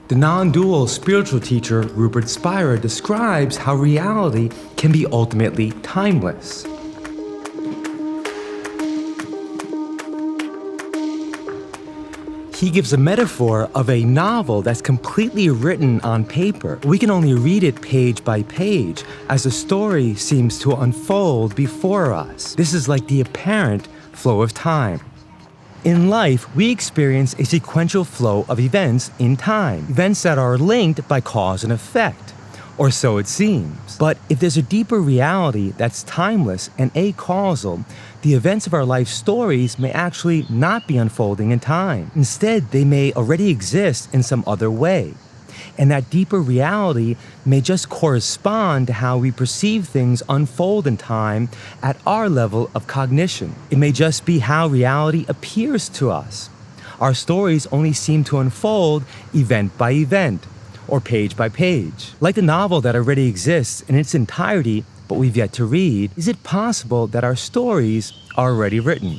The non-dual spiritual teacher Rupert Spira describes how reality can be ultimately timeless. He gives a metaphor of a novel that's completely written on paper. We can only read it page by page as the story seems to unfold before us. This is like the apparent flow of time. In life, we experience a sequential flow of events in time, events that are linked by cause and effect, or so it seems. But if there's a deeper reality that's timeless and acausal, the events of our life stories may actually not be unfolding in time. Instead, they may already exist in some other way. And that deeper reality may just correspond to how we perceive things unfold in time at our level of cognition. It may just be how reality appears to us. Our stories only seem to unfold event by event, or page by page. Like the novel that already exists in its entirety, but we've yet to read, is it possible that our stories are already written?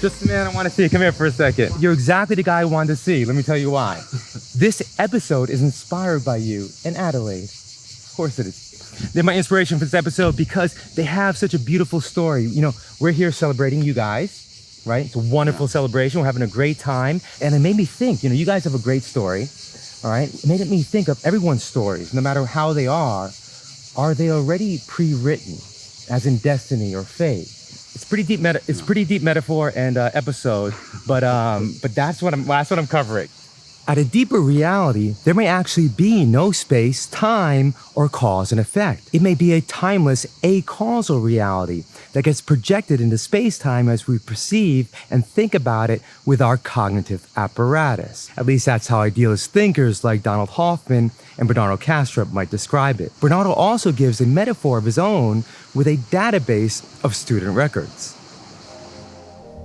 Just the man I want to see. Come here for a second. You're exactly the guy I wanted to see. Let me tell you why. This episode is inspired by you and Adelaide. Of course it is. They're my inspiration for this episode because they have such a beautiful story. You know, we're here celebrating you guys, right? It's a wonderful celebration. We're having a great time. And it made me think, you guys have a great story, all right? It made me think of everyone's stories, no matter how they are they already pre-written, as in destiny or fate? It's pretty deep metaphor and episode, but that's what I'm covering. At a deeper reality, there may actually be no space, time, or cause and effect. It may be a timeless, acausal reality that gets projected into space-time as we perceive and think about it with our cognitive apparatus. At least that's how idealist thinkers like Donald Hoffman and Bernardo Kastrup might describe it. Bernardo also gives a metaphor of his own with a database of student records.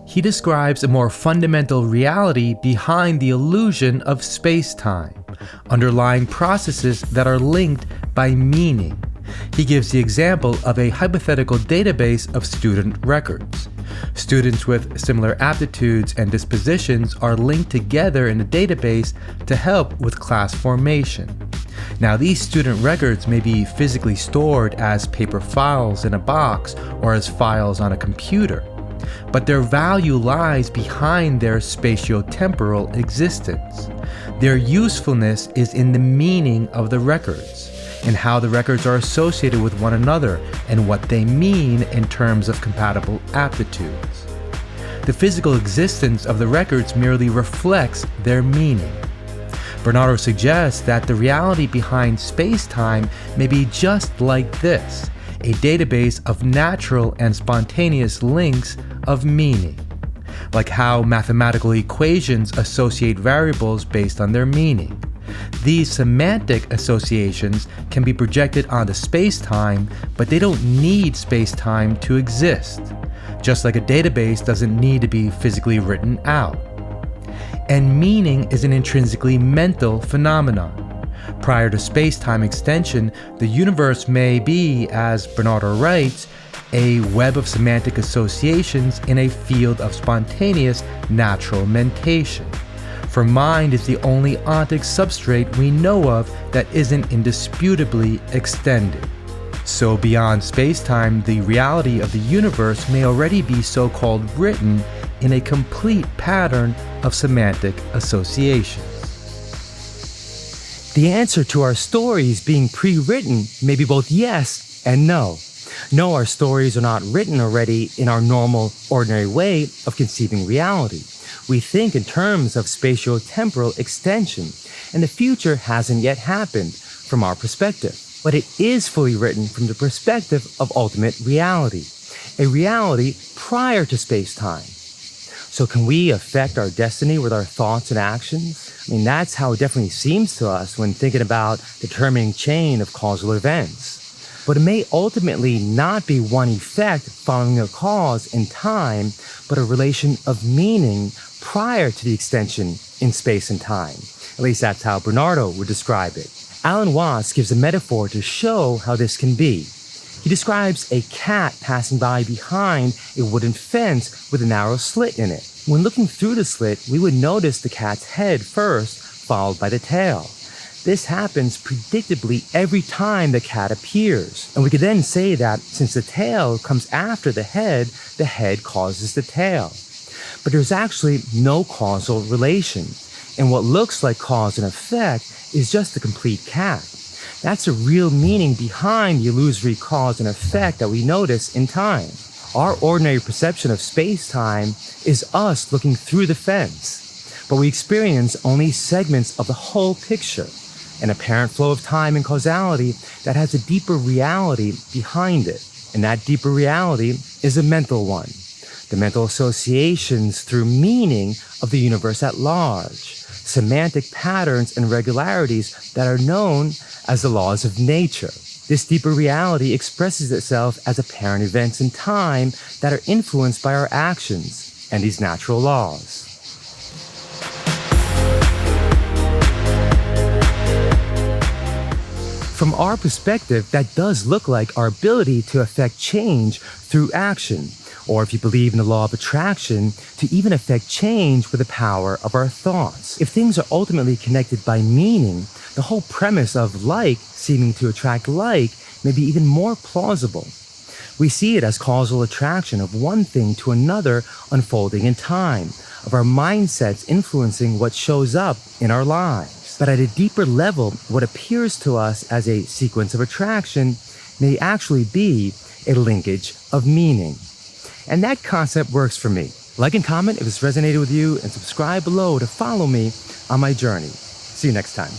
He describes a more fundamental reality behind the illusion of space-time, underlying processes that are linked by meaning. He gives the example of a hypothetical database of student records. Students with similar aptitudes and dispositions are linked together in a database to help with class formation. Now, these student records may be physically stored as paper files in a box or as files on a computer, but their value lies behind their spatiotemporal existence. Their usefulness is in the meaning of the records, and how the records are associated with one another and what they mean in terms of compatible aptitudes. The physical existence of the records merely reflects their meaning. Bernardo suggests that the reality behind space-time may be just like this, a database of natural and spontaneous links of meaning, like how mathematical equations associate variables based on their meaning. These semantic associations can be projected onto space-time, but they don't need space-time to exist, just like a database doesn't need to be physically written out. And meaning is an intrinsically mental phenomenon. Prior to space-time extension, the universe may be, as Bernardo writes, a web of semantic associations in a field of spontaneous natural mentation. For mind is the only ontic substrate we know of that isn't indisputably extended. So beyond space-time, the reality of the universe may already be so-called written in a complete pattern of semantic associations. The answer to our stories being pre-written may be both yes and no. No, our stories are not written already in our normal, ordinary way of conceiving reality. We think in terms of spatio-temporal extension, and the future hasn't yet happened from our perspective. But it is fully written from the perspective of ultimate reality, a reality prior to space-time. So can we affect our destiny with our thoughts and actions? I mean, that's how it definitely seems to us when thinking about determining chain of causal events. But it may ultimately not be one effect following a cause in time, but a relation of meaning prior to the extension in space and time. At least that's how Bernardo would describe it. Alan Watts gives a metaphor to show how this can be. He describes a cat passing by behind a wooden fence with a narrow slit in it. When looking through the slit, we would notice the cat's head first, followed by the tail. This happens predictably every time the cat appears. And we could then say that since the tail comes after the head causes the tail. But there's actually no causal relation. And what looks like cause and effect is just the complete cat. That's the real meaning behind the illusory cause and effect that we notice in time. Our ordinary perception of space-time is us looking through the fence, but we experience only segments of the whole picture, an apparent flow of time and causality that has a deeper reality behind it. And that deeper reality is a mental one, the mental associations through meaning of the universe at large, semantic patterns and regularities that are known as the laws of nature. This deeper reality expresses itself as apparent events in time that are influenced by our actions and these natural laws. From our perspective, that does look like our ability to affect change through action, or if you believe in the law of attraction, to even affect change with the power of our thoughts. If things are ultimately connected by meaning, the whole premise of like seeming to attract like may be even more plausible. We see it as causal attraction of one thing to another unfolding in time, of our mindsets influencing what shows up in our lives. But at a deeper level, what appears to us as a sequence of attraction may actually be a linkage of meaning. And that concept works for me. Like and comment if this resonated with you, and subscribe below to follow me on my journey. See you next time.